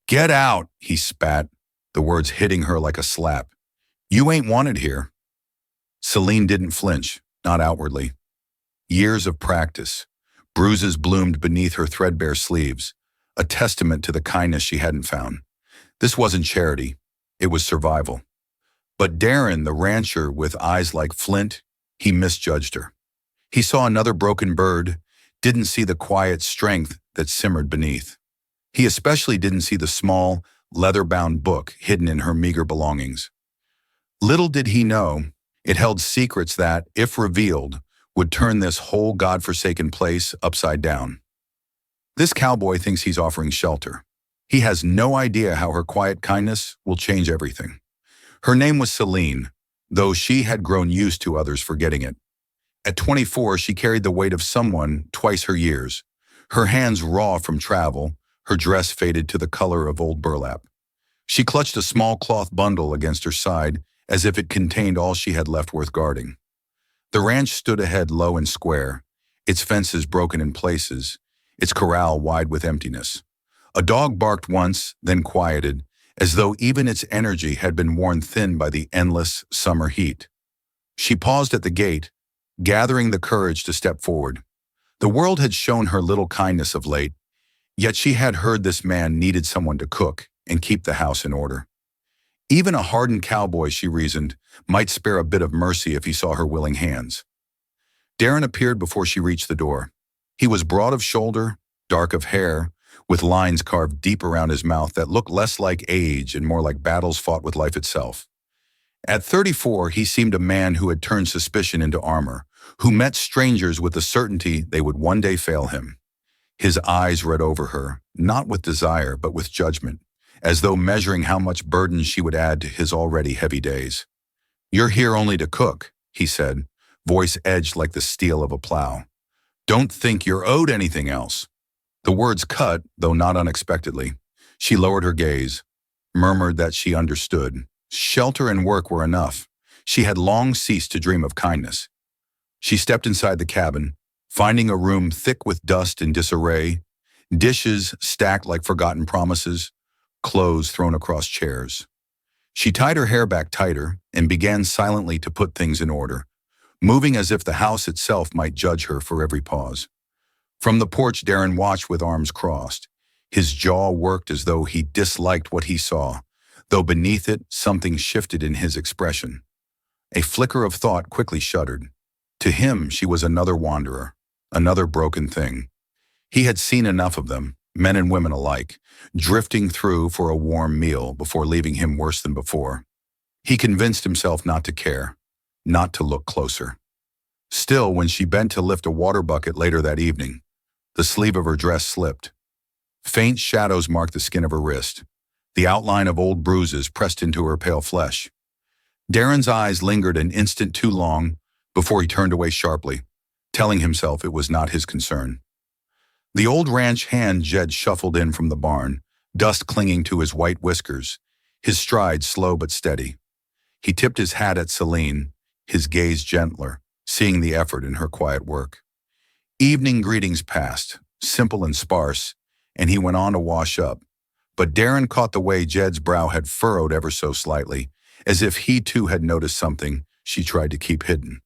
Get out, he spat, the words hitting her like a slap. You ain't wanted here. Celine didn't flinch, not outwardly. Years of practice. Bruises bloomed beneath her threadbare sleeves, a testament to the kindness she hadn't found. This wasn't charity. It was survival. But Darren, the rancher with eyes like flint, he misjudged her. He saw another broken bird, didn't see the quiet strength that simmered beneath. He especially didn't see the small, leather-bound book hidden in her meager belongings. Little did he know, it held secrets that, if revealed, would turn this whole God-forsaken place upside down. This cowboy thinks he's offering shelter. He has no idea how her quiet kindness will change everything. Her name was Celine, though she had grown used to others forgetting it. At 24, she carried the weight of someone twice her years, her hands raw from travel, her dress faded to the color of old burlap. She clutched a small cloth bundle against her side as if it contained all she had left worth guarding. The ranch stood ahead low and square, its fences broken in places, its corral wide with emptiness. A dog barked once, then quieted, as though even its energy had been worn thin by the endless summer heat. She paused at the gate, gathering the courage to step forward. The world had shown her little kindness of late, yet she had heard this man needed someone to cook and keep the house in order. Even a hardened cowboy, she reasoned, might spare a bit of mercy if he saw her willing hands. Darren appeared before she reached the door. He was broad of shoulder, dark of hair, with lines carved deep around his mouth that looked less like age and more like battles fought with life itself. At 34, he seemed a man who had turned suspicion into armor, who met strangers with the certainty they would one day fail him. His eyes read over her, not with desire but with judgment, as though measuring how much burden she would add to his already heavy days. "You're here only to cook," he said, voice edged like the steel of a plow. "Don't think you're owed anything else." The words cut, though not unexpectedly. She lowered her gaze, murmured that she understood. Shelter and work were enough. She had long ceased to dream of kindness. She stepped inside the cabin, finding a room thick with dust and disarray, dishes stacked like forgotten promises, clothes thrown across chairs. She tied her hair back tighter and began silently to put things in order, moving as if the house itself might judge her for every pause. From the porch, Darren watched with arms crossed. His jaw worked as though he disliked what he saw, though beneath it something shifted in his expression. A flicker of thought quickly shuddered. To him, she was another wanderer, another broken thing. He had seen enough of them, men and women alike, drifting through for a warm meal before leaving him worse than before. He convinced himself not to care, not to look closer. Still, when she bent to lift a water bucket later that evening, the sleeve of her dress slipped. Faint shadows marked the skin of her wrist, the outline of old bruises pressed into her pale flesh. Darren's eyes lingered an instant too long before he turned away sharply, telling himself it was not his concern. The old ranch hand Jed shuffled in from the barn, dust clinging to his white whiskers, his stride slow but steady. He tipped his hat at Celine, his gaze gentler, seeing the effort in her quiet work. Evening greetings passed, simple and sparse, and he went on to wash up. But Darren caught the way Jed's brow had furrowed ever so slightly, as if he too had noticed something she tried to keep hidden.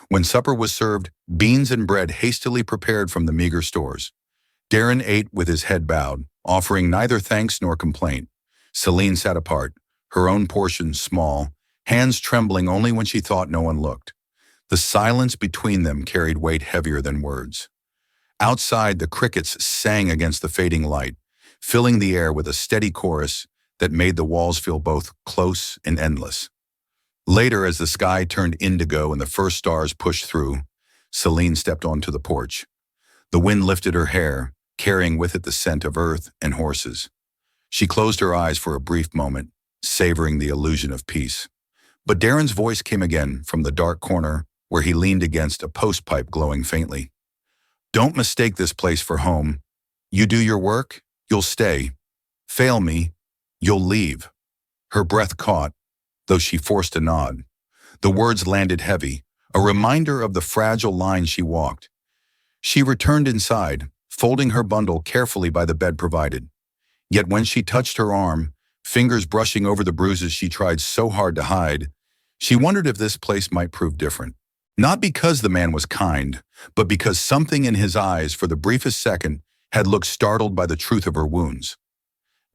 When supper was served, beans and bread hastily prepared from the meager stores. Darren ate with his head bowed, offering neither thanks nor complaint. Celine sat apart, her own portion small, hands trembling only when she thought no one looked. The silence between them carried weight heavier than words. Outside, the crickets sang against the fading light, filling the air with a steady chorus that made the walls feel both close and endless. Later, as the sky turned indigo and the first stars pushed through, Celine stepped onto the porch. The wind lifted her hair, carrying with it the scent of earth and horses. She closed her eyes for a brief moment, savoring the illusion of peace. But Darren's voice came again from the dark corner where he leaned against a post pipe glowing faintly. "Don't mistake this place for home. You do your work, you'll stay. Fail me, you'll leave." Her breath caught, though she forced a nod. The words landed heavy, a reminder of the fragile line she walked. She returned inside, folding her bundle carefully by the bed provided. Yet when she touched her arm, fingers brushing over the bruises she tried so hard to hide, she wondered if this place might prove different. Not because the man was kind, but because something in his eyes for the briefest second had looked startled by the truth of her wounds.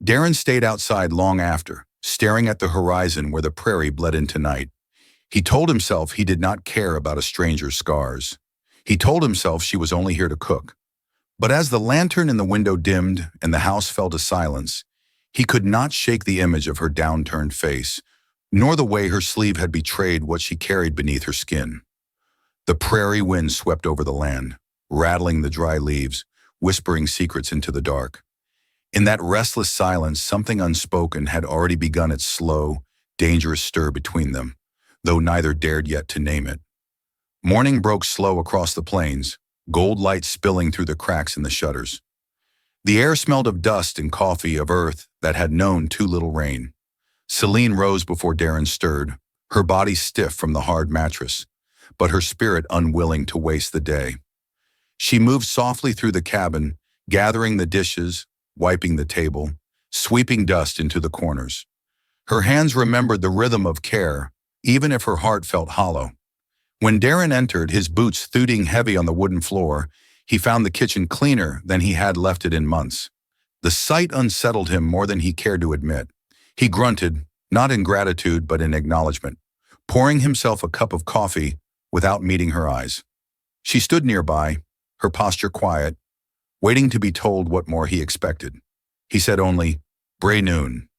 Darren stayed outside long after, staring at the horizon where the prairie bled into night. He told himself he did not care about a stranger's scars. He told himself she was only here to cook. But as the lantern in the window dimmed and the house fell to silence, he could not shake the image of her downturned face, nor the way her sleeve had betrayed what she carried beneath her skin. The prairie wind swept over the land, rattling the dry leaves, whispering secrets into the dark. In that restless silence, something unspoken had already begun its slow, dangerous stir between them, though neither dared yet to name it. Morning broke slow across the plains, gold light spilling through the cracks in the shutters. The air smelled of dust and coffee, of earth that had known too little rain. Celine rose before Darren stirred, her body stiff from the hard mattress, but her spirit unwilling to waste the day. She moved softly through the cabin, gathering the dishes, wiping the table, sweeping dust into the corners. Her hands remembered the rhythm of care, even if her heart felt hollow. When Darren entered, his boots thudding heavy on the wooden floor, he found the kitchen cleaner than he had left it in months. The sight unsettled him more than he cared to admit. He grunted, not in gratitude but in acknowledgement, pouring himself a cup of coffee without meeting her eyes. She stood nearby, her posture quiet, waiting to be told what more he expected. He said only, "Bray noon,"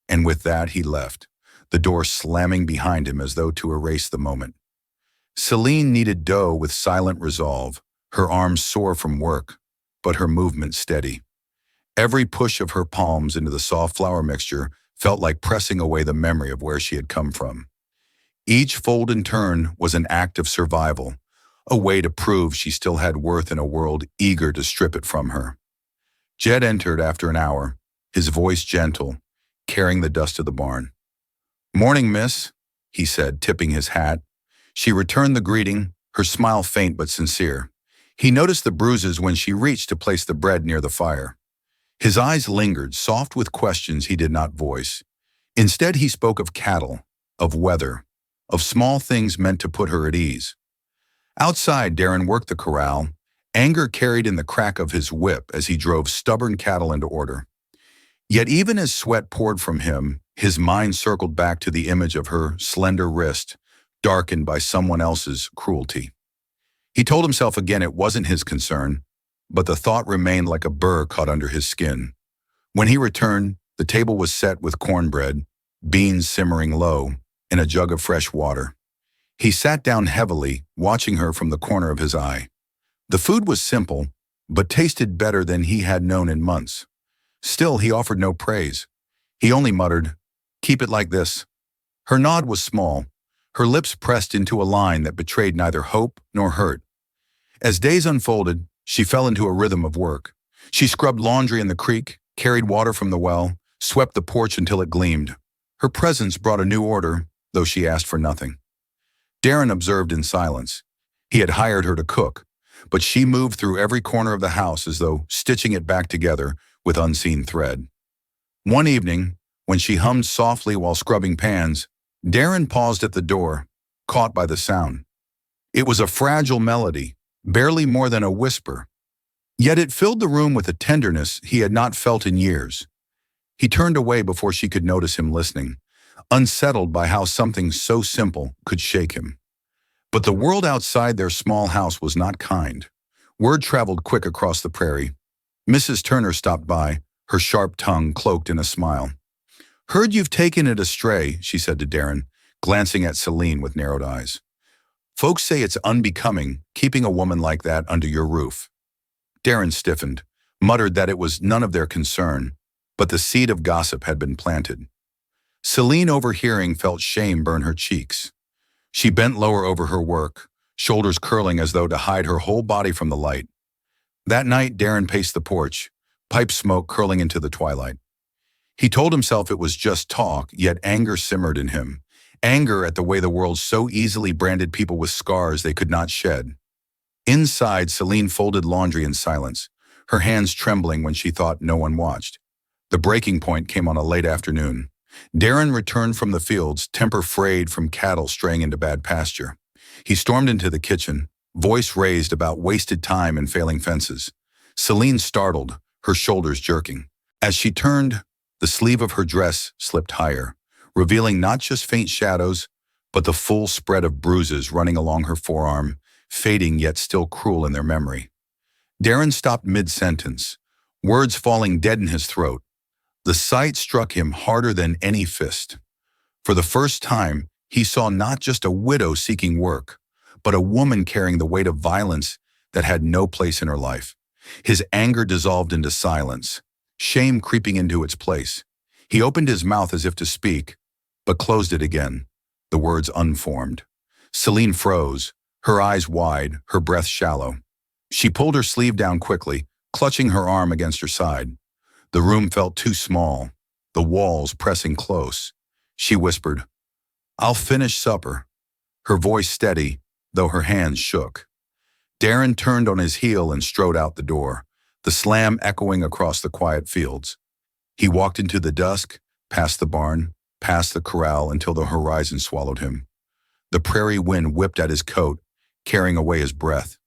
and with that he left, the door slamming behind him as though to erase the moment. Celine kneaded dough with silent resolve, her arms sore from work, but her movement steady. Every push of her palms into the soft flour mixture felt like pressing away the memory of where she had come from. Each fold and turn was an act of survival, a way to prove she still had worth in a world eager to strip it from her. Jed entered after an hour, his voice gentle, carrying the dust of the barn. "Morning, miss," he said, tipping his hat. She returned the greeting, her smile faint but sincere. He noticed the bruises when she reached to place the bread near the fire. His eyes lingered, soft with questions he did not voice. Instead, he spoke of cattle, of weather, of small things meant to put her at ease. Outside, Darren worked the corral, anger carried in the crack of his whip as he drove stubborn cattle into order. Yet even as sweat poured from him, his mind circled back to the image of her slender wrist, darkened by someone else's cruelty. He told himself again it wasn't his concern, but the thought remained like a burr caught under his skin. When he returned, the table was set with cornbread, beans simmering low, and a jug of fresh water. He sat down heavily, watching her from the corner of his eye. The food was simple, but tasted better than he had known in months. Still, he offered no praise. He only muttered, "Keep it like this." Her nod was small, her lips pressed into a line that betrayed neither hope nor hurt. As days unfolded, she fell into a rhythm of work. She scrubbed laundry in the creek, carried water from the well, swept the porch until it gleamed. Her presence brought a new order, though she asked for nothing. Darren observed in silence. He had hired her to cook, but she moved through every corner of the house as though stitching it back together with unseen thread. One evening, when she hummed softly while scrubbing pans, Darren paused at the door, caught by the sound. It was a fragile melody, barely more than a whisper. Yet it filled the room with a tenderness he had not felt in years. He turned away before she could notice him listening, unsettled by how something so simple could shake him. But the world outside their small house was not kind. Word traveled quick across the prairie. Mrs. Turner stopped by, her sharp tongue cloaked in a smile. "Heard you've taken it astray," she said to Darren, glancing at Celine with narrowed eyes. "Folks say it's unbecoming keeping a woman like that under your roof." Darren stiffened, muttered that it was none of their concern, but the seed of gossip had been planted. Celine, overhearing, felt shame burn her cheeks. She bent lower over her work, shoulders curling as though to hide her whole body from the light. That night, Darren paced the porch, pipe smoke curling into the twilight. He told himself it was just talk, yet anger simmered in him. Anger at the way the world so easily branded people with scars they could not shed. Inside, Celine folded laundry in silence, her hands trembling when she thought no one watched. The breaking point came on a late afternoon. Darren returned from the fields, temper frayed from cattle straying into bad pasture. He stormed into the kitchen, voice raised about wasted time and failing fences. Celine startled, her shoulders jerking. As she turned, the sleeve of her dress slipped higher, revealing not just faint shadows, but the full spread of bruises running along her forearm, fading yet still cruel in their memory. Darren stopped mid-sentence, words falling dead in his throat. The sight struck him harder than any fist. For the first time, he saw not just a widow seeking work, but a woman carrying the weight of violence that had no place in her life. His anger dissolved into silence, shame creeping into its place. He opened his mouth as if to speak, but closed it again, the words unformed. Celine froze, her eyes wide, her breath shallow. She pulled her sleeve down quickly, clutching her arm against her side. The room felt too small, the walls pressing close. She whispered, "I'll finish supper," her voice steady, though her hands shook. Darren turned on his heel and strode out the door, the slam echoing across the quiet fields. He walked into the dusk, past the barn, past the corral until the horizon swallowed him. The prairie wind whipped at his coat, carrying away his breath.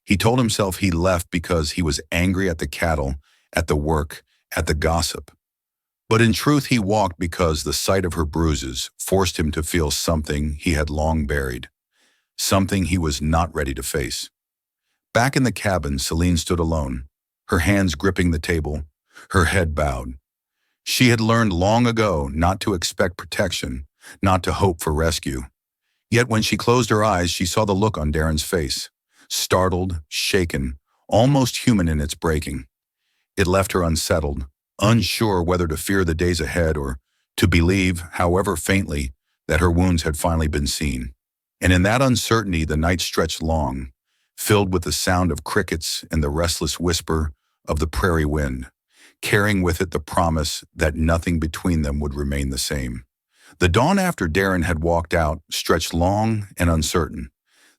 He told himself he left because he was angry at the cattle, at the work, at the gossip. But in truth, he walked because the sight of her bruises forced him to feel something he had long buried, something he was not ready to face. Back in the cabin, Celine stood alone, her hands gripping the table, her head bowed. She had learned long ago not to expect protection, not to hope for rescue. Yet when she closed her eyes, she saw the look on Darren's face, startled, shaken, almost human in its breaking. It left her unsettled, unsure whether to fear the days ahead or to believe, however faintly, that her wounds had finally been seen. And in that uncertainty, the night stretched long, filled with the sound of crickets and the restless whisper of the prairie wind, carrying with it the promise that nothing between them would remain the same. The dawn after Darren had walked out stretched long and uncertain.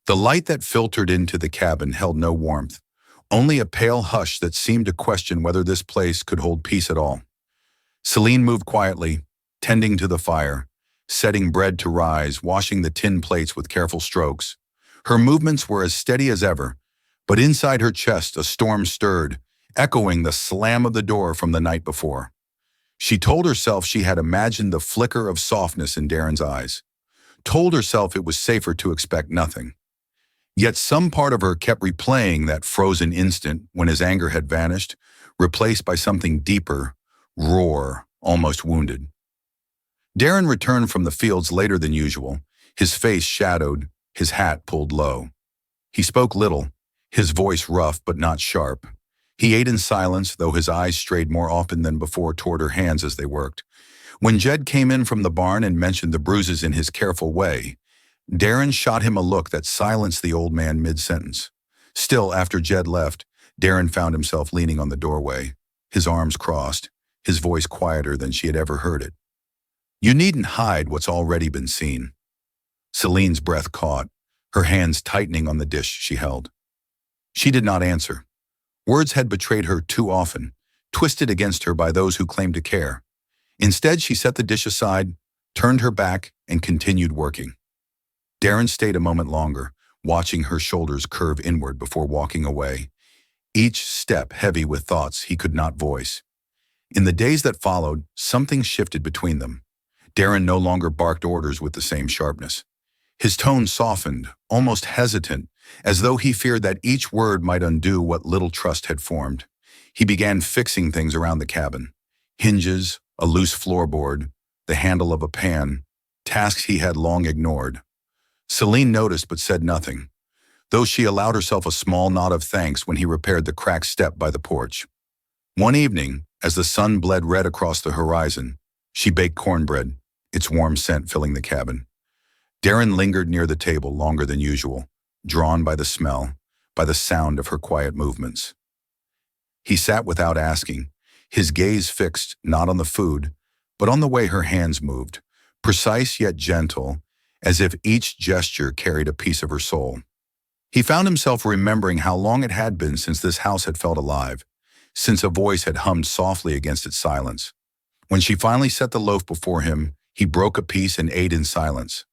The light that filtered into the cabin held no warmth, only a pale hush that seemed to question whether this place could hold peace at all. Celine moved quietly, tending to the fire, setting bread to rise, washing the tin plates with careful strokes. Her movements were as steady as ever, but inside her chest a storm stirred, echoing the slam of the door from the night before. She told herself she had imagined the flicker of softness in Darren's eyes, told herself it was safer to expect nothing. Yet some part of her kept replaying that frozen instant when his anger had vanished, replaced by something deeper, raw, almost wounded. Darren returned from the fields later than usual, his face shadowed, his hat pulled low. He spoke little, his voice rough but not sharp. He ate in silence, though his eyes strayed more often than before toward her hands as they worked. When Jed came in from the barn and mentioned the bruises in his careful way, Darren shot him a look that silenced the old man mid-sentence. Still, after Jed left, Darren found himself leaning on the doorway, his arms crossed, his voice quieter than she had ever heard it. "You needn't hide what's already been seen." Celine's breath caught, her hands tightening on the dish she held. She did not answer. Words had betrayed her too often, twisted against her by those who claimed to care. Instead, she set the dish aside, turned her back, and continued working. Darren stayed a moment longer, watching her shoulders curve inward before walking away, each step heavy with thoughts he could not voice. In the days that followed, something shifted between them. Darren no longer barked orders with the same sharpness. His tone softened, almost hesitant, as though he feared that each word might undo what little trust had formed. He began fixing things around the cabin. Hinges, a loose floorboard, the handle of a pan, tasks he had long ignored. Celine noticed but said nothing, though she allowed herself a small nod of thanks when he repaired the cracked step by the porch. One evening, as the sun bled red across the horizon, she baked cornbread, its warm scent filling the cabin. Darren lingered near the table longer than usual, drawn by the smell, by the sound of her quiet movements. He sat without asking, his gaze fixed not on the food, but on the way her hands moved, precise yet gentle, as if each gesture carried a piece of her soul. He found himself remembering how long it had been since this house had felt alive, since a voice had hummed softly against its silence. When she finally set the loaf before him, he broke a piece and ate in silence.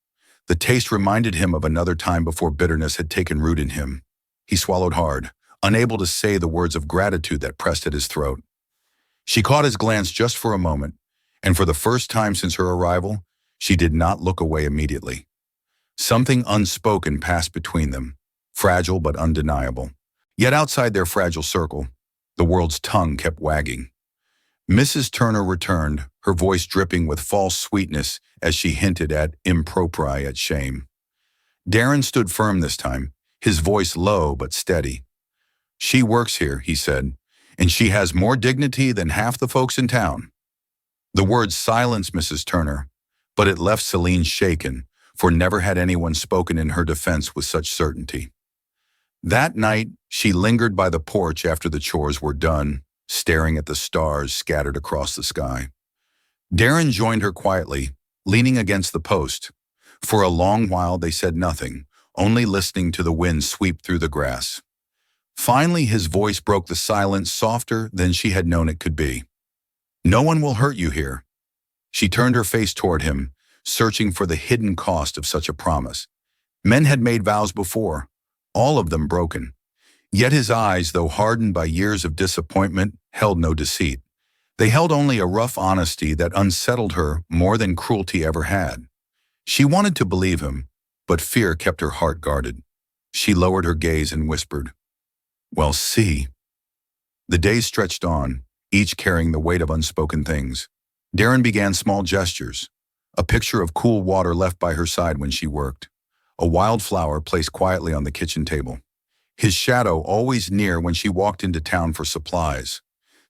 The taste reminded him of another time before bitterness had taken root in him. He swallowed hard, unable to say the words of gratitude that pressed at his throat. She caught his glance just for a moment, and for the first time since her arrival, she did not look away immediately. Something unspoken passed between them, fragile but undeniable. Yet outside their fragile circle, the world's tongue kept wagging. Mrs. Turner returned, her voice dripping with false sweetness as she hinted at impropriate shame. Darren stood firm this time, his voice low but steady. "She works here," he said, "and she has more dignity than half the folks in town." The words silenced Mrs. Turner, but it left Celine shaken, for never had anyone spoken in her defense with such certainty. That night, she lingered by the porch after the chores were done, staring at the stars scattered across the sky. Darren joined her quietly, leaning against the post. For a long while they said nothing, only listening to the wind sweep through the grass. Finally, his voice broke the silence softer than she had known it could be. "No one will hurt you here." She turned her face toward him, searching for the hidden cost of such a promise. Men had made vows before, all of them broken. Yet his eyes, though hardened by years of disappointment, held no deceit. They held only a rough honesty that unsettled her more than cruelty ever had. She wanted to believe him, but fear kept her heart guarded. She lowered her gaze and whispered, "Well, see." The days stretched on, each carrying the weight of unspoken things. Darren began small gestures, a picture of cool water left by her side when she worked, a wildflower placed quietly on the kitchen table, his shadow always near when she walked into town for supplies.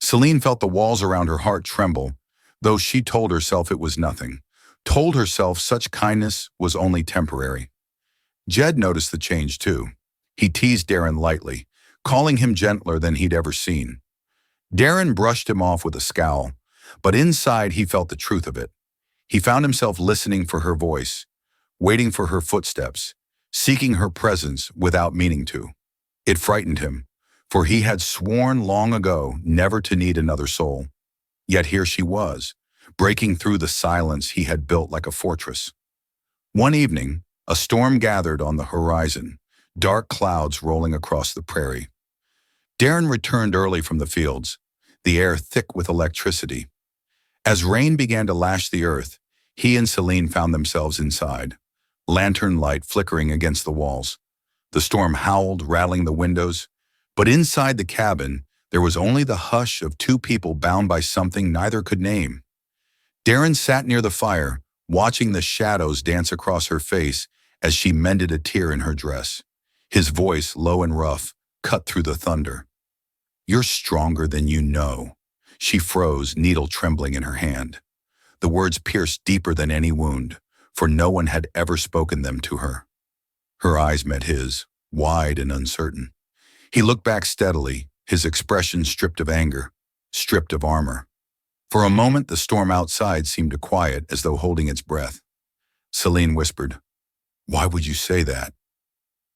Celine felt the walls around her heart tremble, though she told herself it was nothing, told herself such kindness was only temporary. Jed noticed the change too. He teased Darren lightly, calling him gentler than he'd ever seen. Darren brushed him off with a scowl, but inside he felt the truth of it. He found himself listening for her voice, waiting for her footsteps, seeking her presence without meaning to. It frightened him, for he had sworn long ago never to need another soul. Yet here she was, breaking through the silence he had built like a fortress. One evening, a storm gathered on the horizon, dark clouds rolling across the prairie. Darren returned early from the fields, the air thick with electricity. As rain began to lash the earth, he and Celine found themselves inside, lantern light flickering against the walls. The storm howled, rattling the windows, but inside the cabin, there was only the hush of two people bound by something neither could name. Darren sat near the fire, watching the shadows dance across her face as she mended a tear in her dress. His voice, low and rough, cut through the thunder. "You're stronger than you know." She froze, needle trembling in her hand. The words pierced deeper than any wound, for no one had ever spoken them to her. Her eyes met his, wide and uncertain. He looked back steadily, his expression stripped of anger, stripped of armor. For a moment, the storm outside seemed to quiet as though holding its breath. Celine whispered, "Why would you say that?"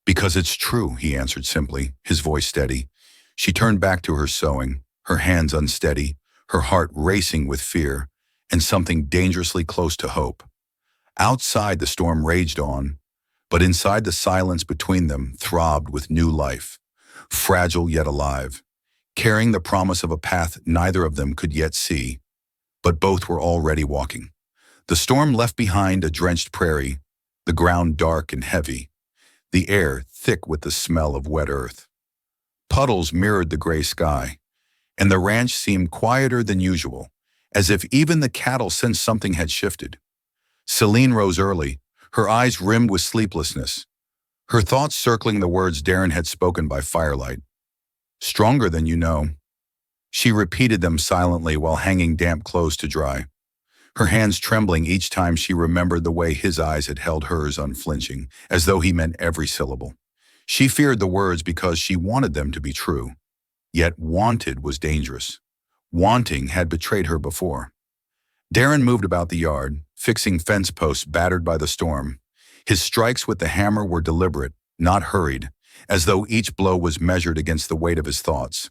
"Because it's true," he answered simply, his voice steady. She turned back to her sewing, her hands unsteady, her heart racing with fear and something dangerously close to hope. Outside, the storm raged on, but inside the silence between them throbbed with new life, fragile yet alive, carrying the promise of a path neither of them could yet see, but both were already walking. The storm left behind a drenched prairie, the ground dark and heavy, the air thick with the smell of wet earth. Puddles mirrored the gray sky, and the ranch seemed quieter than usual, as if even the cattle sensed something had shifted. Celine rose early, her eyes rimmed with sleeplessness, her thoughts circling the words Darren had spoken by firelight. "Stronger than you know." She repeated them silently while hanging damp clothes to dry, her hands trembling each time she remembered the way his eyes had held hers unflinching, as though he meant every syllable. She feared the words because she wanted them to be true. Yet wanted was dangerous. Wanting had betrayed her before. Darren moved about the yard, fixing fence posts battered by the storm. His strikes with the hammer were deliberate, not hurried, as though each blow was measured against the weight of his thoughts.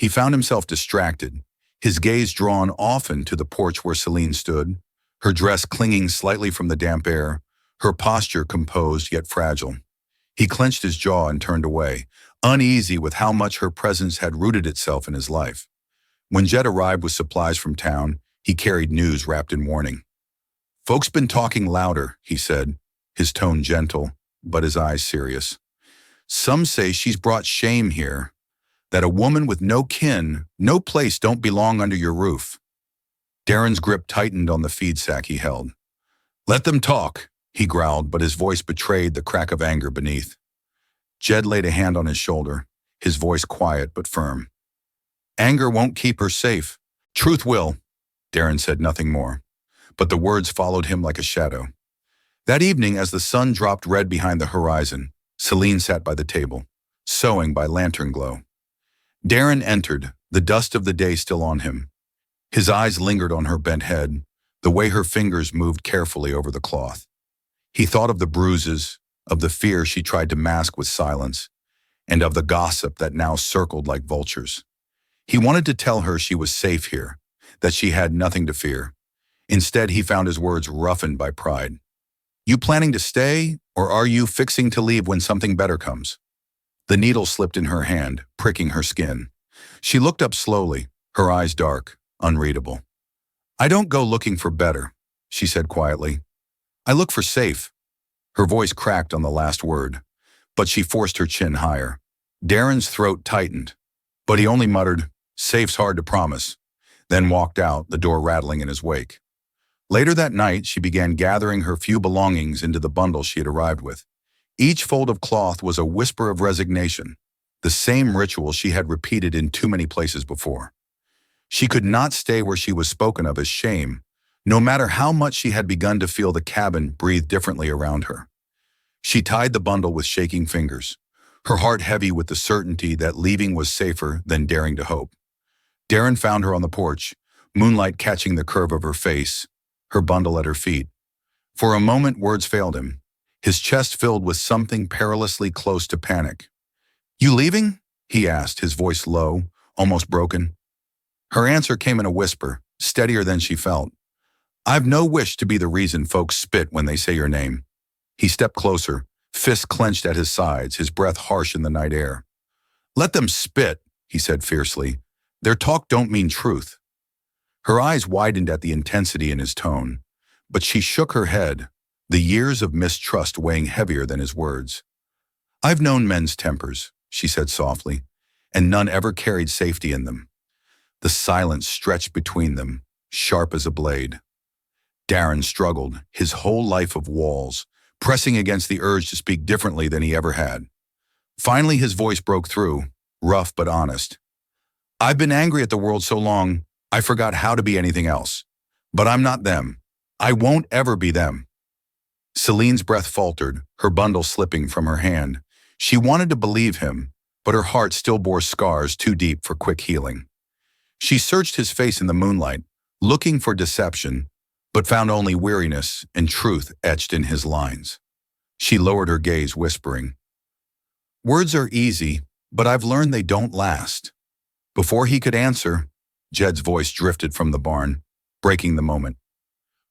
He found himself distracted, his gaze drawn often to the porch where Celine stood, her dress clinging slightly from the damp air, her posture composed yet fragile. He clenched his jaw and turned away, uneasy with how much her presence had rooted itself in his life. When Jed arrived with supplies from town, he carried news wrapped in warning. "Folks been talking louder," he said, his tone gentle, but his eyes serious. "Some say she's brought shame here, that a woman with no kin, no place don't belong under your roof." Darren's grip tightened on the feed sack he held. "Let them talk," he growled, but his voice betrayed the crack of anger beneath. Jed laid a hand on his shoulder, his voice quiet but firm. "Anger won't keep her safe. Truth will." Darren said nothing more, but the words followed him like a shadow. That evening, as the sun dropped red behind the horizon, Celine sat by the table, sewing by lantern glow. Darren entered, the dust of the day still on him. His eyes lingered on her bent head, the way her fingers moved carefully over the cloth. He thought of the bruises, of the fear she tried to mask with silence, and of the gossip that now circled like vultures. He wanted to tell her she was safe here, that she had nothing to fear. Instead, he found his words roughened by pride. "You planning to stay, or are you fixing to leave when something better comes?" The needle slipped in her hand, pricking her skin. She looked up slowly, her eyes dark, unreadable. "I don't go looking for better," she said quietly. "I look for safe." Her voice cracked on the last word, but she forced her chin higher. Darren's throat tightened, but he only muttered, "Safe's hard to promise," then walked out, the door rattling in his wake. Later that night, she began gathering her few belongings into the bundle she had arrived with. Each fold of cloth was a whisper of resignation, the same ritual she had repeated in too many places before. She could not stay where she was spoken of as shame, no matter how much she had begun to feel the cabin breathe differently around her. She tied the bundle with shaking fingers, her heart heavy with the certainty that leaving was safer than daring to hope. Darren found her on the porch, moonlight catching the curve of her face, her bundle at her feet. For a moment, words failed him, his chest filled with something perilously close to panic. "You leaving?" he asked, his voice low, almost broken. Her answer came in a whisper, steadier than she felt. "I've no wish to be the reason folks spit when they say your name." He stepped closer, fists clenched at his sides, his breath harsh in the night air. "Let them spit," he said fiercely. "Their talk don't mean truth." Her eyes widened at the intensity in his tone, but she shook her head, the years of mistrust weighing heavier than his words. "I've known men's tempers," she said softly, "and none ever carried safety in them." The silence stretched between them, sharp as a blade. Darren struggled, his whole life of walls, pressing against the urge to speak differently than he ever had. Finally, his voice broke through, rough but honest. "I've been angry at the world so long, I forgot how to be anything else. But I'm not them. I won't ever be them." Celine's breath faltered, her bundle slipping from her hand. She wanted to believe him, but her heart still bore scars too deep for quick healing. She searched his face in the moonlight, looking for deception, but found only weariness and truth etched in his lines. She lowered her gaze, whispering, "Words are easy, but I've learned they don't last." Before he could answer, Jed's voice drifted from the barn, breaking the moment.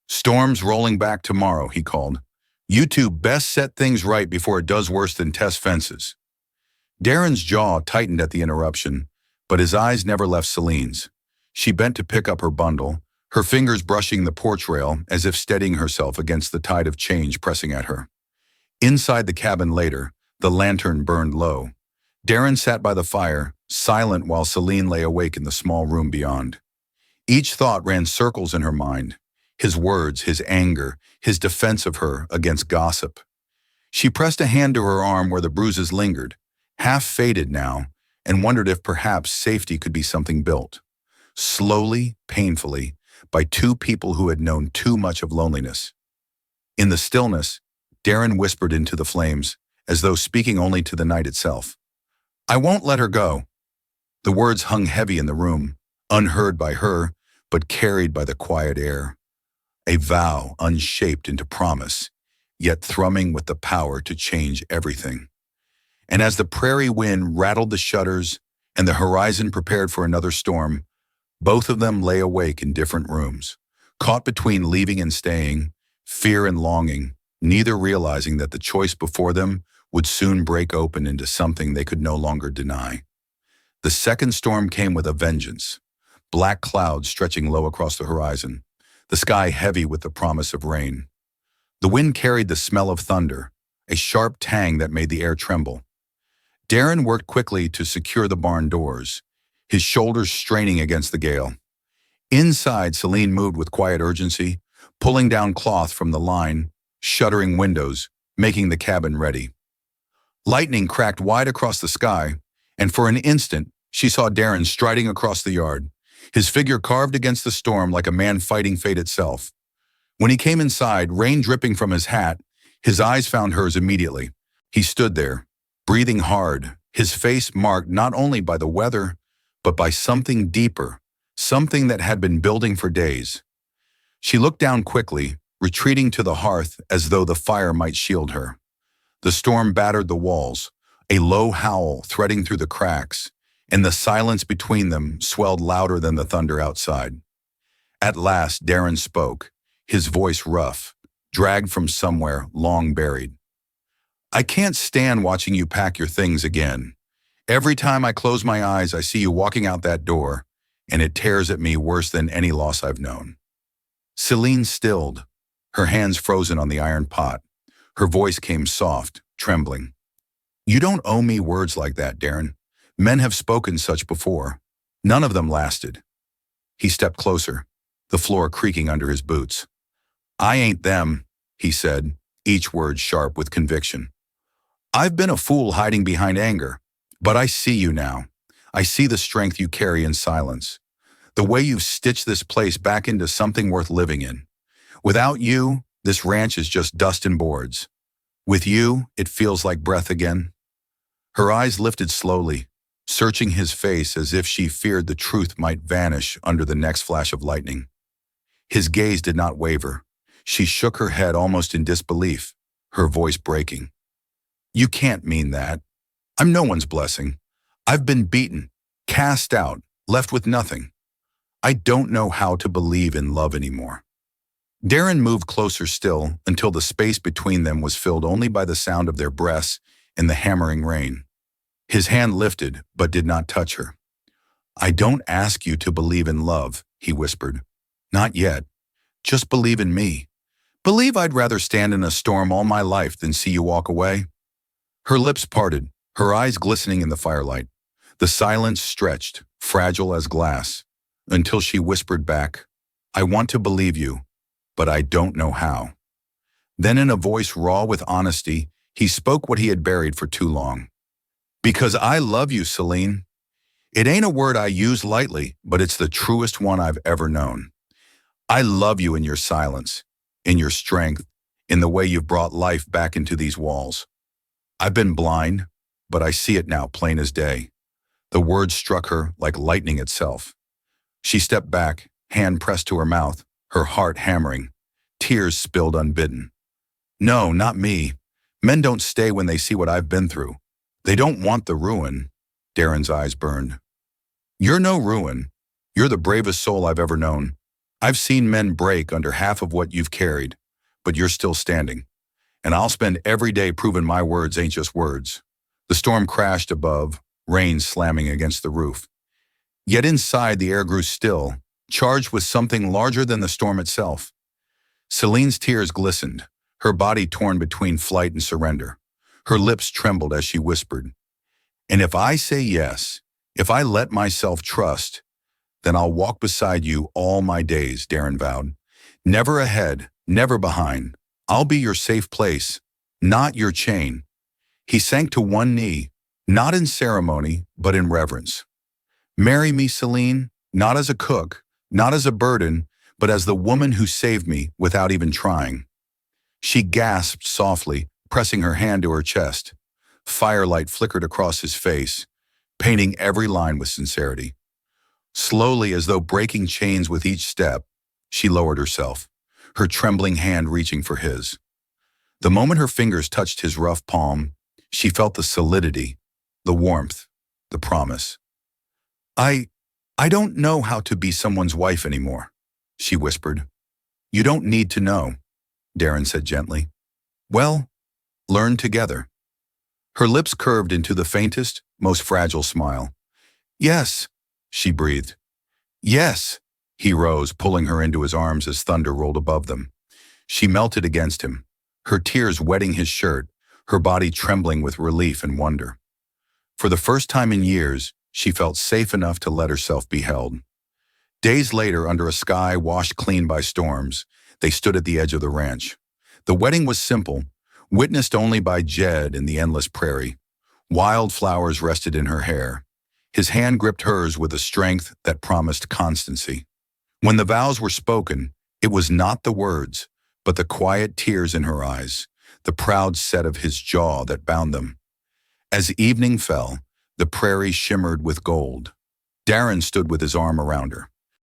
"Storm's rolling back tomorrow," he called. "You two best set things right before it does worse than test fences." Darren's jaw tightened at the interruption, but his eyes never left Celine's. She bent to pick up her bundle, her fingers brushing the porch rail as if steadying herself against the tide of change pressing at her. Inside the cabin later, the lantern burned low. Darren sat by the fire, silent while Celine lay awake in the small room beyond. Each thought ran circles in her mind, his words, his anger, his defense of her against gossip. She pressed a hand to her arm where the bruises lingered, half faded now, and wondered if perhaps safety could be something built. Slowly, painfully, by two people who had known too much of loneliness. In the stillness, Darren whispered into the flames, as though speaking only to the night itself. "I won't let her go." The words hung heavy in the room, unheard by her, but carried by the quiet air. A vow unshaped into promise, yet thrumming with the power to change everything. And as the prairie wind rattled the shutters and the horizon prepared for another storm. Both of them lay awake in different rooms, caught between leaving and staying, fear and longing, neither realizing that the choice before them would soon break open into something they could no longer deny. The second storm came with a vengeance, black clouds stretching low across the horizon, the sky heavy with the promise of rain. The wind carried the smell of thunder, a sharp tang that made the air tremble. Darren worked quickly to secure the barn doors, his shoulders straining against the gale. Inside, Celine moved with quiet urgency, pulling down cloth from the line, shuttering windows, making the cabin ready. Lightning cracked wide across the sky, and for an instant, she saw Darren striding across the yard, his figure carved against the storm like a man fighting fate itself. When he came inside, rain dripping from his hat, his eyes found hers immediately. He stood there, breathing hard, his face marked not only by the weather, but by something deeper, something that had been building for days. She looked down quickly, retreating to the hearth as though the fire might shield her. The storm battered the walls, a low howl threading through the cracks, and the silence between them swelled louder than the thunder outside. At last, Darren spoke, his voice rough, dragged from somewhere long buried. "I can't stand watching you pack your things again. Every time I close my eyes, I see you walking out that door, and it tears at me worse than any loss I've known." Celine stilled, her hands frozen on the iron pot. Her voice came soft, trembling. "You don't owe me words like that, Darren. Men have spoken such before. None of them lasted." He stepped closer, the floor creaking under his boots. "I ain't them," he said, each word sharp with conviction. "I've been a fool hiding behind anger, but I see you now. I see the strength you carry in silence, the way you've stitched this place back into something worth living in. Without you, this ranch is just dust and boards. With you, it feels like breath again." Her eyes lifted slowly, searching his face as if she feared the truth might vanish under the next flash of lightning. His gaze did not waver. She shook her head almost in disbelief, her voice breaking. "You can't mean that. I'm no one's blessing. I've been beaten, cast out, left with nothing. I don't know how to believe in love anymore." Darren moved closer still until the space between them was filled only by the sound of their breaths and the hammering rain. His hand lifted but did not touch her. "I don't ask you to believe in love," he whispered. "Not yet. Just believe in me. Believe I'd rather stand in a storm all my life than see you walk away." Her lips parted, her eyes glistening in the firelight. The silence stretched, fragile as glass, until she whispered back, "I want to believe you, but I don't know how." Then in a voice raw with honesty, he spoke what he had buried for too long. "Because I love you, Celine. It ain't a word I use lightly, but it's the truest one I've ever known. I love you in your silence, in your strength, in the way you've brought life back into these walls. I've been blind, but I see it now plain as day." The words struck her like lightning itself. She stepped back, hand pressed to her mouth, her heart hammering, tears spilled unbidden. "No, not me. Men don't stay when they see what I've been through. They don't want the ruin." Darren's eyes burned. "You're no ruin. You're the bravest soul I've ever known. I've seen men break under half of what you've carried, but you're still standing. And I'll spend every day proving my words ain't just words." The storm crashed above, rain slamming against the roof. Yet inside the air grew still, charged with something larger than the storm itself. Celine's tears glistened, her body torn between flight and surrender. Her lips trembled as she whispered, "And if I say yes, if I let myself trust, then I'll walk beside you all my days," Darren vowed. "Never ahead, never behind. I'll be your safe place, not your chain." He sank to one knee, not in ceremony, but in reverence. "Marry me, Celine, not as a cook, not as a burden, but as the woman who saved me without even trying." She gasped softly, pressing her hand to her chest. Firelight flickered across his face, painting every line with sincerity. Slowly, as though breaking chains with each step, she lowered herself, her trembling hand reaching for his. The moment her fingers touched his rough palm, she felt the solidity, the warmth, the promise. I, I don't know how to be someone's wife anymore, she whispered. You don't need to know, Darren said gently. Well, learn together. Her lips curved into the faintest, most fragile smile. Yes, she breathed. Yes, he rose, pulling her into his arms as thunder rolled above them. She melted against him, her tears wetting his shirt, her body trembling with relief and wonder. For the first time in years, she felt safe enough to let herself be held. Days later, under a sky washed clean by storms, they stood at the edge of the ranch. The wedding was simple, witnessed only by Jed in the endless prairie. Wildflowers rested in her hair. His hand gripped hers with a strength that promised constancy. When the vows were spoken, it was not the words, but the quiet tears in her eyes, the proud set of his jaw that bound them. As evening fell, the prairie shimmered with gold. Darren stood with his arm around her.